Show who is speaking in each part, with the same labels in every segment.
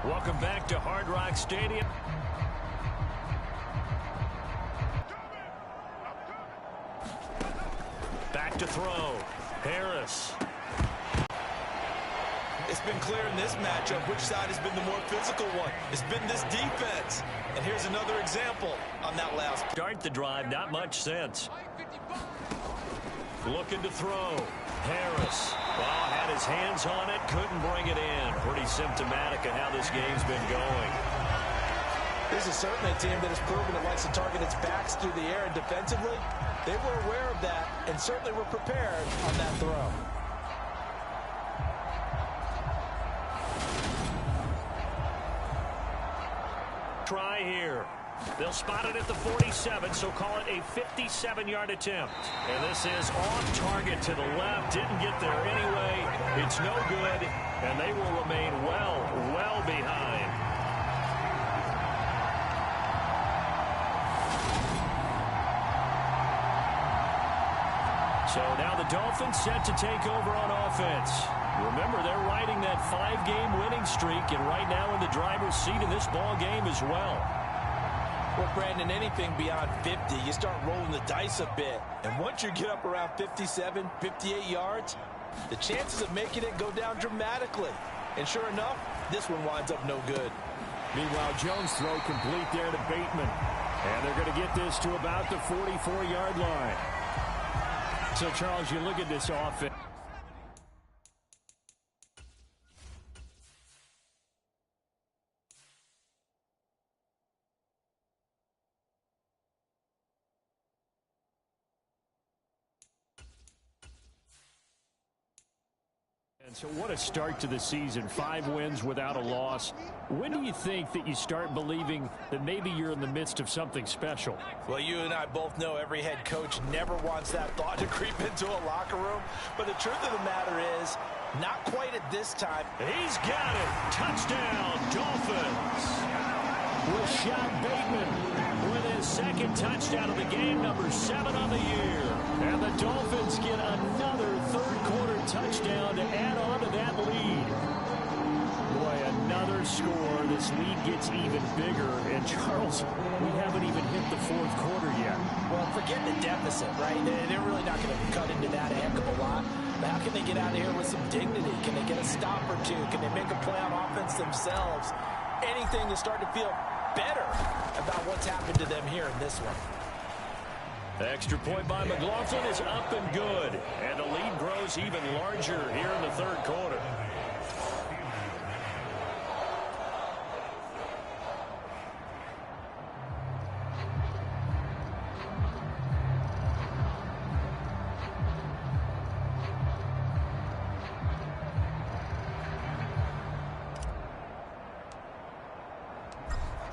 Speaker 1: Welcome back to Hard Rock Stadium. Back to throw. Harris.
Speaker 2: It's been clear in this matchup which side has been the more physical one. It's been this defense. And here's another example on that last.
Speaker 1: Start the drive, not much sense. Looking to throw. Harris. Well, had his hands on it, couldn't bring it in. Pretty symptomatic of how this game's been going.
Speaker 2: This is certainly a team that has proven it likes to target its backs through the air, and defensively, they were aware of that and certainly were prepared on that throw.
Speaker 1: Try here. They'll spot it at the 47, so call it a 57-yard attempt. And this is off target to the left. Didn't get there anyway. It's no good, and they will remain well behind. So now the Dolphins set to take over on offense. Remember, they're riding that 5-game winning streak, and right now in the driver's seat in this ball game as well.
Speaker 2: Well, Brandon, anything beyond 50, you start rolling the dice a bit. And once you get up around 57, 58 yards, the chances of making it go down dramatically. And sure enough, this one winds up no good.
Speaker 1: Meanwhile, Jones' throw complete there to Bateman. And they're going to get this to about the 44-yard line. So, Charles, you look at this offense. And so what a start to the season. 5 wins without a loss. When do you think that you start believing that maybe you're in the midst of something special?
Speaker 2: Well, you and I both know every head coach never wants that thought to creep into a locker room. But the truth of the matter is, not quite at this time.
Speaker 1: He's got it. Touchdown, Dolphins. Rashad Bateman with his second touchdown of the game, number 7 on the year. And the Dolphins get another third-quarter touchdown to add on to that lead. Boy, another score. This lead gets even bigger. And, Charles, we haven't even hit the fourth quarter yet.
Speaker 2: Well, forget the deficit, right? They're really not going to cut into that a heck of a lot. But how can they get out of here with some dignity? Can they get a stop or two? Can they make a play on offense themselves? Anything to start to feel better about what's happened to them here in this one.
Speaker 1: Extra point by McLaughlin is up and good. And the lead grows even larger here in the third quarter.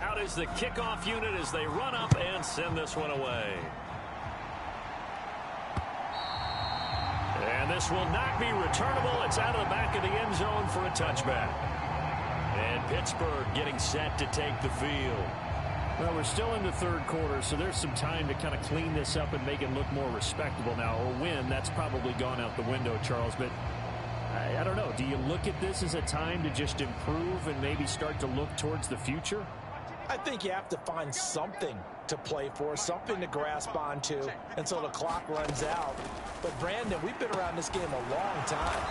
Speaker 1: Out is the kickoff unit as they run up and send this one away. And this will not be returnable. It's out of the back of the end zone for a touchback. And Pittsburgh getting set to take the field. Well, we're still in the third quarter, so there's some time to kind of clean this up and make it look more respectable now. A win, that's probably gone out the window, Charles. But I don't know. Do you look at this as a time to just improve and maybe start to look towards the future?
Speaker 2: I think you have to find something to play for, something to grasp onto until the clock runs out. But, Brandon, we've been around this game a long time.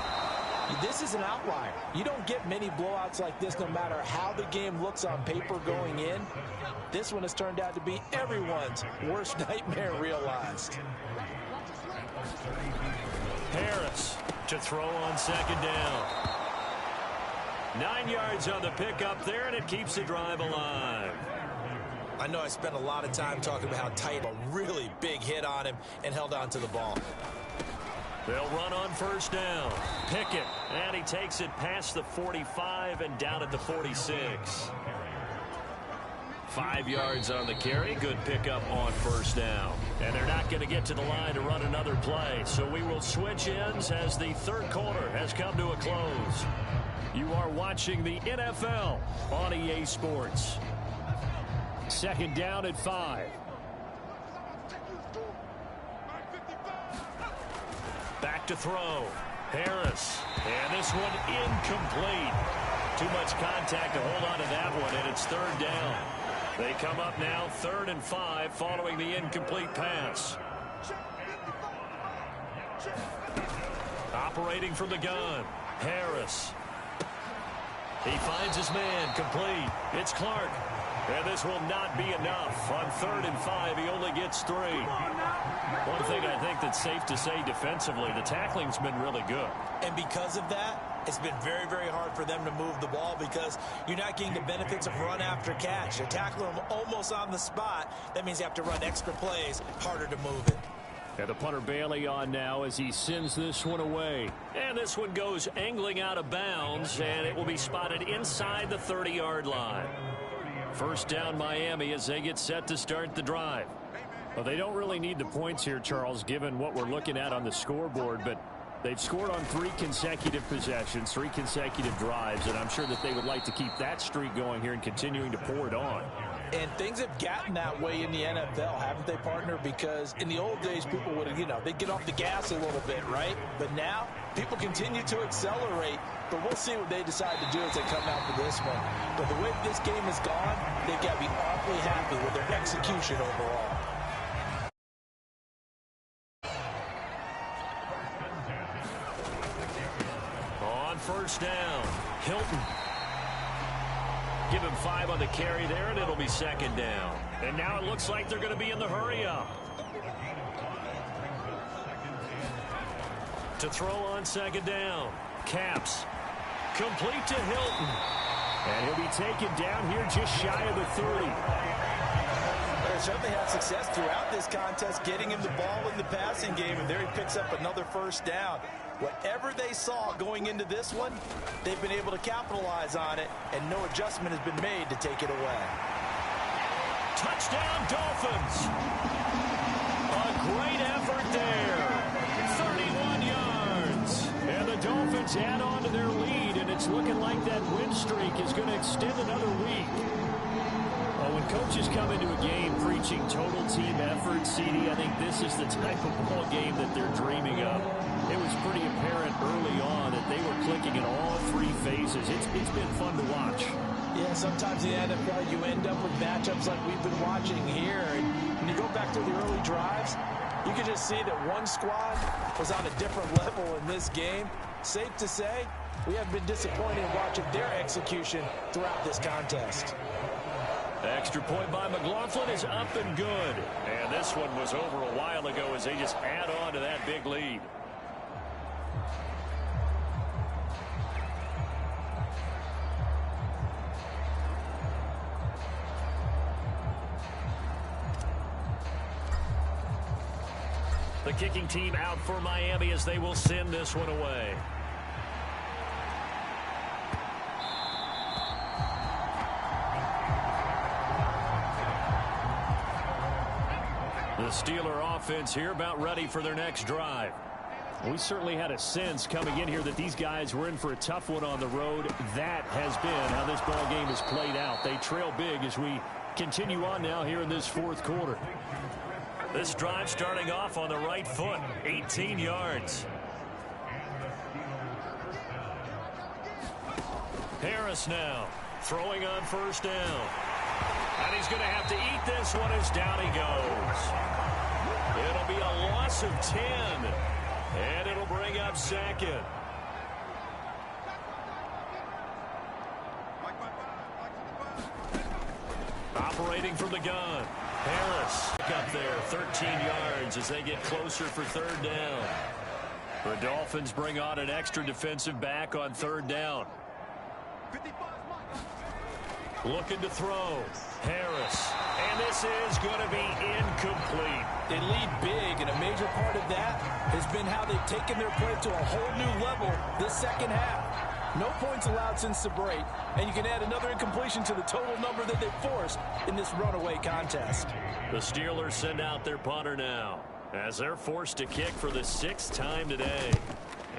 Speaker 2: This is an outlier. You don't get many blowouts like this no matter how the game looks on paper going in. This one has turned out to be everyone's worst nightmare realized.
Speaker 1: Harris to throw on second down. 9 yards on the pickup there, and it keeps the drive alive.
Speaker 2: I know I spent a lot of time talking about how tight, a really big hit on him, and held on to the ball.
Speaker 1: They'll run on first down. Pickett, and he takes it past the 45 and down at the 46. 5 yards on the carry. Good pickup on first down. And they're not going to get to the line to run another play. So we will switch ends as the third quarter has come to a close. You are watching the NFL on EA Sports. Second down at 5. Back to throw. Harris. And this one incomplete. Too much contact to hold on to that one, and it's third down. They come up now 3rd and 5 following the incomplete pass. Operating from the gun, Harris. He finds his man, complete. It's Clark. And this will not be enough. On 3rd and 5, he only gets 3. One thing I think that's safe to say defensively, the tackling's been really good.
Speaker 2: And because of that, it's been very, very hard for them to move the ball because you're not getting the benefits of run after catch. They tackle them almost on the spot. That means you have to run extra plays, harder to move it.
Speaker 1: And the punter Bailey on now as he sends this one away. And this one goes angling out of bounds, and it will be spotted inside the 30-yard line. First down Miami as they get set to start the drive. Well, they don't really need the points here, Charles, given what we're looking at on the scoreboard, but they've scored on 3 consecutive possessions, 3 consecutive drives, and I'm sure that they would like to keep that streak going here and continuing to pour it on.
Speaker 2: And things have gotten that way in the NFL, haven't they, partner? Because in the old days, people would, they'd get off the gas a little bit, right? But now, people continue to accelerate. But we'll see what they decide to do as they come out for this one. But the way this game has gone, they've got to be awfully happy with their execution overall.
Speaker 1: On first down, Hilton. Give him 5 on the carry there, and it'll be 2nd down. And now it looks like they're going to be in the hurry-up. To throw on 2nd down, Caps. Complete to Hilton. And he'll be taken down here just shy of the 30.
Speaker 2: They certainly had success throughout this contest, getting him the ball in the passing game, and there he picks up another first down. Whatever they saw going into this one, they've been able to capitalize on it, and no adjustment has been made to take it away.
Speaker 1: Touchdown, Dolphins. A great effort there. 31 yards. And the Dolphins add on to their lead, and it's looking like that win streak is going to extend another week. Well, when coaches come into a game preaching total team effort, CD, I think this is the type of ball game that they're dreaming of. It was pretty apparent early on that they were clicking in all 3 phases. It's been fun to watch.
Speaker 2: Yeah, sometimes in the NFL you end up with matchups like we've been watching here. And when you go back to the early drives, you can just see that one squad was on a different level in this game. Safe to say, we have been disappointed watching their execution throughout this contest.
Speaker 1: The extra point by McLaughlin is up and good. And this one was over a while ago as they just add on to that big lead. The kicking team out for Miami as they will send this one away. The Steeler offense here about ready for their next drive. We certainly had a sense coming in here that these guys were in for a tough one on the road. That has been how this ball game has played out. They trail big as we continue on now here in this 4th quarter. This drive starting off on the right foot, 18 yards. Harris now throwing on first down. And he's going to have to eat this one as down he goes. It'll be a loss of 10. And it'll bring up 2nd. Operating from the gun. Harris up there, 13 yards as they get closer for 3rd down. The Dolphins bring on an extra defensive back on 3rd down. Looking to throw. Harris. And this is going to be incomplete.
Speaker 2: They lead big, and a major part of that has been how they've taken their play to a whole new level this 2nd half. No points allowed since the break, and you can add another incompletion to the total number that they've forced in this runaway contest.
Speaker 1: The Steelers send out their punter now as they're forced to kick for the 6th time today.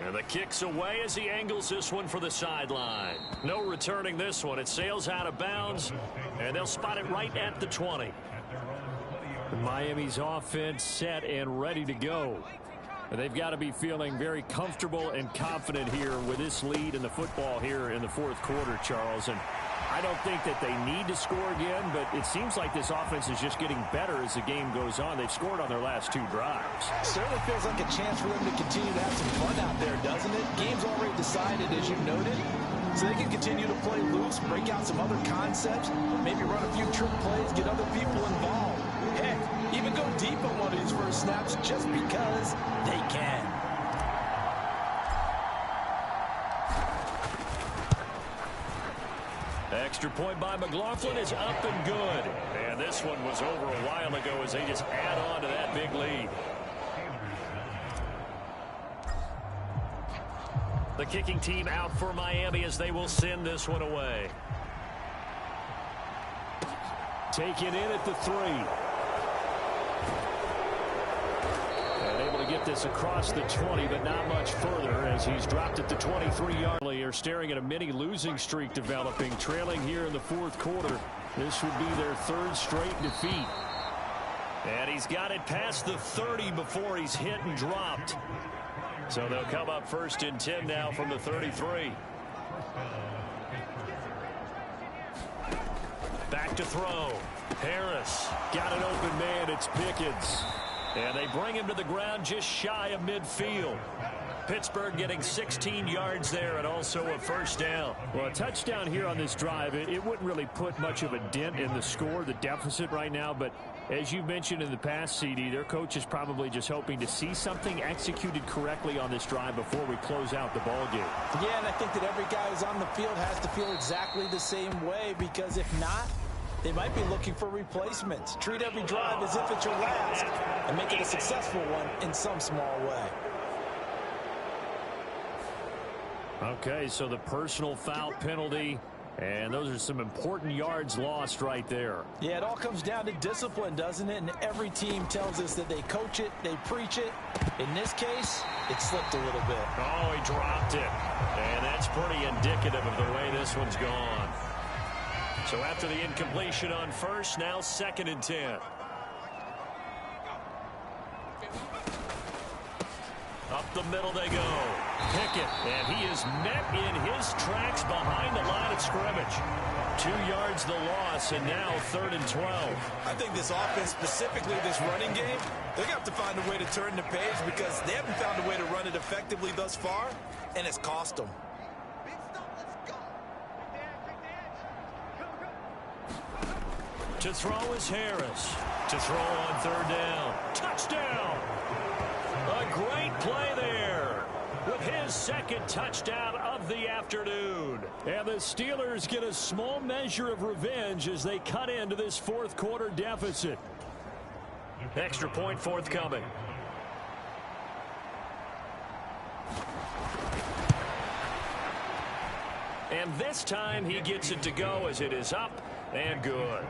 Speaker 1: And the kick's away as he angles this one for the sideline. No returning this one. It sails out of bounds, and they'll spot it right at the 20. Miami's offense set and ready to go. They've got to be feeling very comfortable and confident here with this lead in the football here in the fourth quarter, Charles. And I don't think that they need to score again, but it seems like this offense is just getting better as the game goes on. They've scored on their last 2 drives.
Speaker 2: Certainly feels like a chance for them to continue to have some fun out there, doesn't it? Game's already decided, as you noted. So they can continue to play loose, break out some other concepts, maybe run a few trick plays, get other people involved. Heck, even go deep on one of these first snaps just because they can.
Speaker 1: Extra point by McLaughlin is up and good. And this one was over a while ago as they just add on to that big lead. The kicking team out for Miami as they will send this one away. Taken in at the 3. And able to get this across the 20, but not much further as he's dropped at the 23-yard line. They're staring at a mini losing streak developing, trailing here in the fourth quarter. This would be their 3rd straight defeat. And he's got it past the 30 before he's hit and dropped. So they'll come up 1st and 10 now from the 33. Back to throw. Harris got an open man. It's Pickens. And they bring him to the ground just shy of midfield. Pittsburgh getting 16 yards there and also a 1st down. Well, a touchdown here on this drive, it wouldn't really put much of a dent in the score, the deficit right now. But as you mentioned in the past, CD, their coach is probably just hoping to see something executed correctly on this drive before we close out the ball game.
Speaker 2: Yeah, and I think that every guy who's on the field has to feel exactly the same way, because if not, they might be looking for replacements. Treat every drive as if it's your last and make it a successful one in some small way.
Speaker 1: Okay, so the personal foul penalty, and those are some important yards lost right there.
Speaker 2: Yeah, it all comes down to discipline, doesn't it? And every team tells us that they coach it, they preach it. In this case, it slipped a little bit.
Speaker 1: Oh, he dropped it. And that's pretty indicative of the way this one's gone. So after the incompletion on 1st, now 2nd and 10. Up the middle they go. Pickett, and he is met in his tracks behind the line of scrimmage. 2 yards the loss, and now 3rd and 12.
Speaker 2: I think this offense, specifically this running game, they're going to have to find a way to turn the page because they haven't found a way to run it effectively thus far, and it's cost them.
Speaker 1: To throw is Harris. To throw on 3rd down. Touchdown! A great play there with his 2nd touchdown of the afternoon. And the Steelers get a small measure of revenge as they cut into this fourth quarter deficit. Extra point forthcoming. And this time he gets it to go as it is up and good.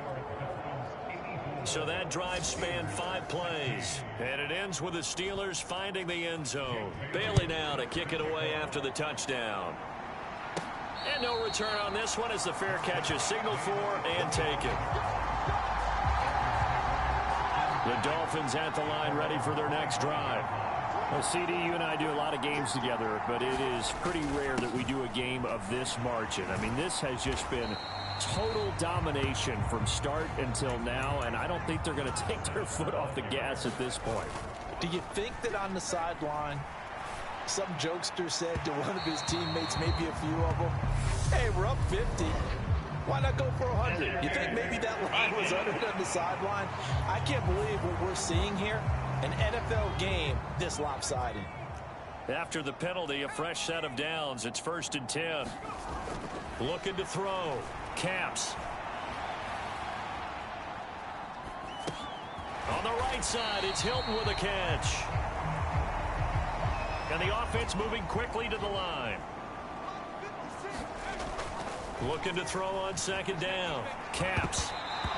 Speaker 1: So that drive spanned 5 plays. And it ends with the Steelers finding the end zone. Bailey now to kick it away after the touchdown. And no return on this one as the fair catch is signaled for and taken. The Dolphins at the line ready for their next drive. Well, CD, you and I do a lot of games together, but it is pretty rare that we do a game of this margin. I mean, this has just been total domination from start until now, and I don't think they're going to take their foot off the gas at this point.
Speaker 2: Do you think that on the sideline, some jokester said to one of his teammates, maybe a few of them, hey, we're up 50. Why not go for 100? You think maybe that line was uttered on the sideline? I can't believe what we're seeing here. An NFL game this lopsided.
Speaker 1: After the penalty, a fresh set of downs. It's 1st and 10. Looking to throw. Caps. On the right side, it's Hilton with a catch. And the offense moving quickly to the line. Looking to throw on 2nd down. Caps.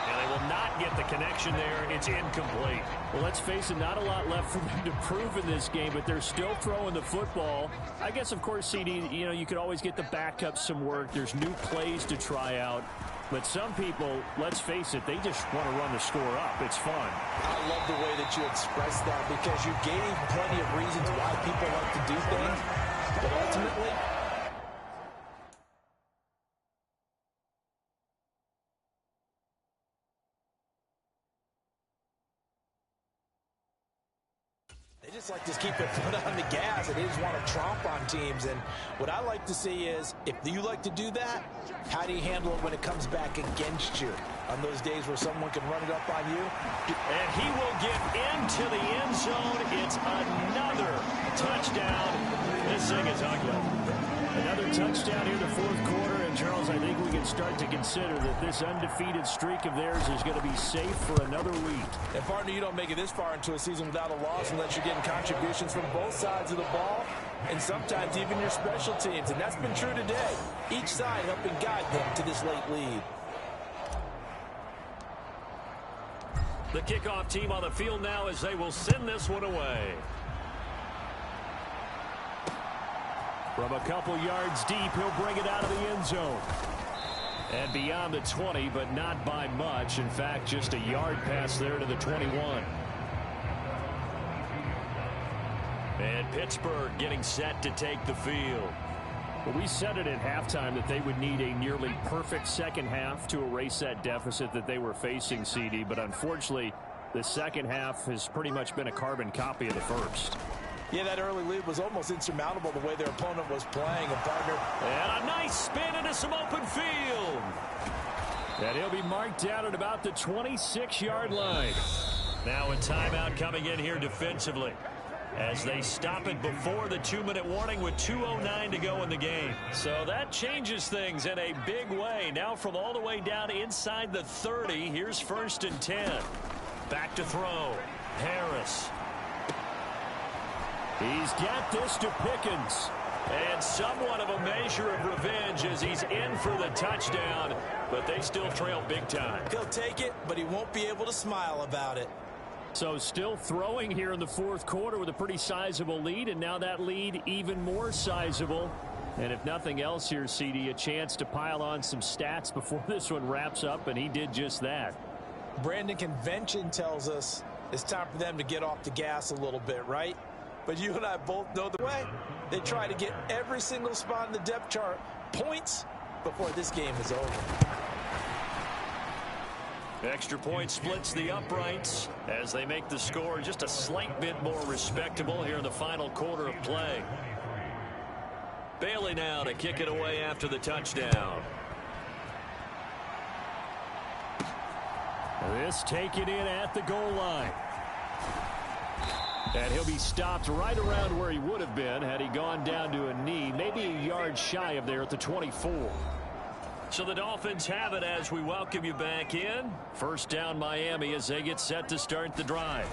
Speaker 1: And they will not get get the connection there. It's incomplete. Well, let's face it, not a lot left for them to prove in this game, but they're still throwing the football. I guess, of course, CD, you could always get the backup some work. There's new plays to try out. But some people, let's face it, they just want to run the score up. It's fun.
Speaker 2: I love the way that you expressed that because you gave plenty of reasons why people like to do things. But ultimately, they just like to keep their foot on the gas, and they just want to tromp on teams. And what I like to see is, if you like to do that, how do you handle it when it comes back against you? On those days where someone can run it up on you.
Speaker 1: And he will get into the end zone. It's another touchdown. This thing is ugly. Another touchdown here in the fourth quarter. And, Charles, I think we can start to consider that this undefeated streak of theirs is going to be safe for another week.
Speaker 2: And, partner, you don't make it this far into a season without a loss unless you're getting contributions from both sides of the ball and sometimes even your special teams. And that's been true today. Each side helping guide them to this late lead.
Speaker 1: The kickoff team on the field now as they will send this one away. From a couple yards deep, he'll bring it out of the end zone. And beyond the 20, but not by much. In fact, just a yard pass there to the 21. And Pittsburgh getting set to take the field. Well, we said it at halftime that they would need a nearly perfect second half to erase that deficit that they were facing, CD. But unfortunately, the second half has pretty much been a carbon copy of the first.
Speaker 2: Yeah, that early lead was almost insurmountable the way their opponent was playing. And, partner,
Speaker 1: and a nice spin into some open field. And he'll be marked down at about the 26-yard line. Now a timeout coming in here defensively, as they stop it before the 2-minute warning with 2:09 to go in the game. So that changes things in a big way. Now from all the way down inside the 30, here's 1st and 10. Back to throw. Harris. He's got this to Pickens. And somewhat of a measure of revenge as he's in for the touchdown, but they still trail big time.
Speaker 2: He'll take it, but he won't be able to smile about it.
Speaker 1: So still throwing here in the fourth quarter with a pretty sizable lead, and now that lead even more sizable. And if nothing else here, CD, a chance to pile on some stats before this one wraps up, and he did just that.
Speaker 2: Brandon, convention tells us it's time for them to get off the gas a little bit, right? But you and I both know the way. They try to get every single spot in the depth chart points before this game is over.
Speaker 1: Extra point splits the uprights as they make the score just a slight bit more respectable here in the final quarter of play. Bailey now to kick it away after the touchdown. This taken in at the goal line. And he'll be stopped right around where he would have been had he gone down to a knee, maybe a yard shy of there at the 24. So the Dolphins have it as we welcome you back in. First down Miami as they get set to start the drive.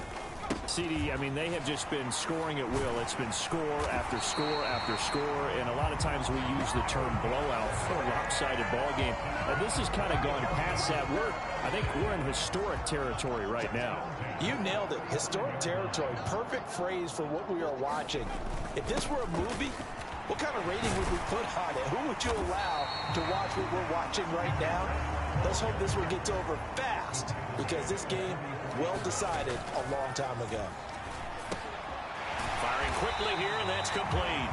Speaker 1: CD, I mean, they have just been scoring at will. It's been score after score after score, and a lot of times we use the term blowout for a lopsided ball game. And this has kind of gone past that. I think we're in historic territory right now.
Speaker 2: You nailed it. Historic territory. Perfect phrase for what we are watching. If this were a movie, what kind of rating would we put on it? Who would you allow to watch what we're watching right now? Let's hope this one gets over fast, because this game well decided a long time ago.
Speaker 1: Firing quickly here, and that's complete.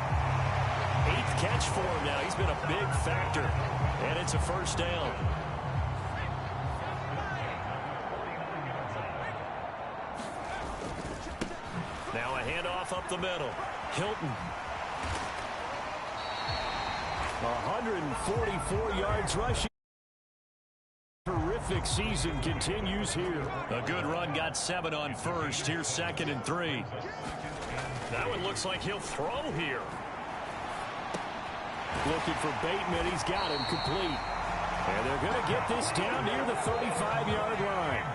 Speaker 1: 8th catch for him now. He's been a big factor, and it's a first down. Now a handoff up the middle. Hilton. 144 yards rushing. Terrific season continues here. A good run, got 7 on first. Here's 2nd and 3. That one looks like he'll throw here. Looking for Bateman. He's got him complete. And they're going to get this down near the 35-yard line.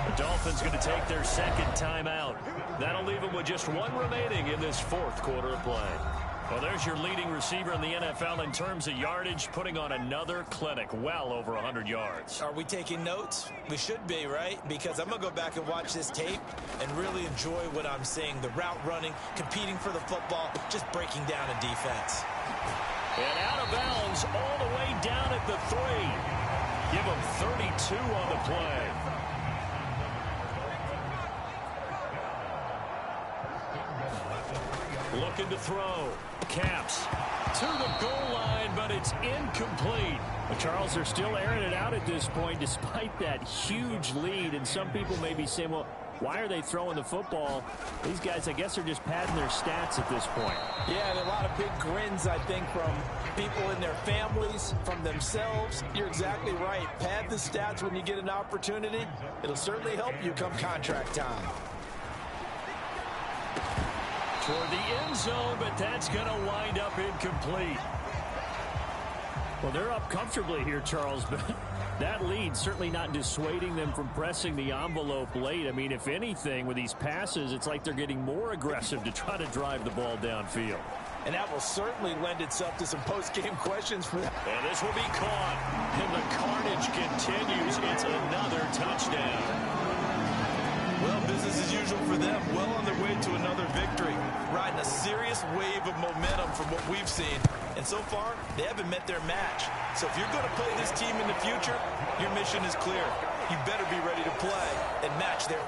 Speaker 1: The Dolphins going to take their 2nd timeout. That'll leave them with just 1 remaining in this 4th quarter of play. Well, there's your leading receiver in the NFL in terms of yardage, putting on another clinic, well over 100 yards.
Speaker 2: Are we taking notes? We should be, right? Because I'm going to go back and watch this tape and really enjoy what I'm seeing. The route running, competing for the football, just breaking down a defense.
Speaker 1: And out of bounds all the way down at the 3. Give him 32 on the play. Looking to throw. Caps to the goal line, but it's incomplete.
Speaker 3: Well, Charles, they're still airing it out at this point despite that huge lead. And some people may be saying, well, why are they throwing the football? These guys, I guess, are just padding their stats at this point.
Speaker 2: Yeah, and a lot of big grins, I think, from people in their families, from themselves. You're exactly right. Pad the stats when you get an opportunity. It'll certainly help you come contract time.
Speaker 1: Toward the end zone, but that's going to wind up incomplete.
Speaker 3: Well, they're up comfortably here, Charles, but that lead certainly not dissuading them from pressing the envelope late. I mean, if anything, with these passes, it's like they're getting more aggressive to try to drive the ball downfield.
Speaker 2: And that will certainly lend itself to some post-game questions for them.
Speaker 1: And this will be caught. And the carnage continues. It's another touchdown.
Speaker 2: Well, business as usual for them. Well on their way to another victory. Riding a serious wave of momentum from what we've seen. And so far, they haven't met their match. So if you're going to play this team in the future, your mission is clear. You better be ready to play and match their...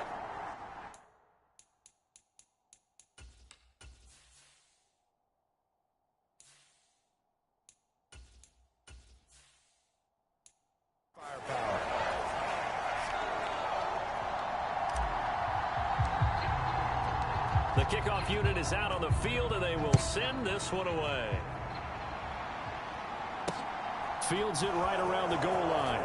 Speaker 2: firepower.
Speaker 1: The kickoff unit is out on the field, and they will send this one away. Fields it right around the goal line.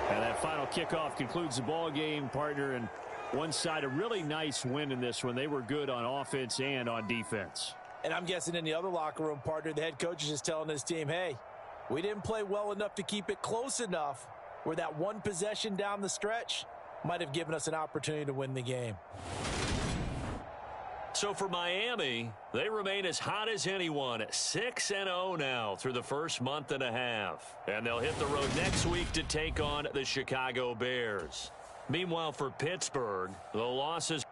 Speaker 1: And that final kickoff concludes the ball game, partner. And one side, a really nice win in this one. They were good on offense and on defense.
Speaker 2: And I'm guessing in the other locker room, partner, the head coach is just telling his team, hey, we didn't play well enough to keep it close enough where that one possession down the stretch might have given us an opportunity to win the game.
Speaker 1: So for Miami, they remain as hot as anyone, 6-0 now through the first month and a half. And they'll hit the road next week to take on the Chicago Bears. Meanwhile, for Pittsburgh, the losses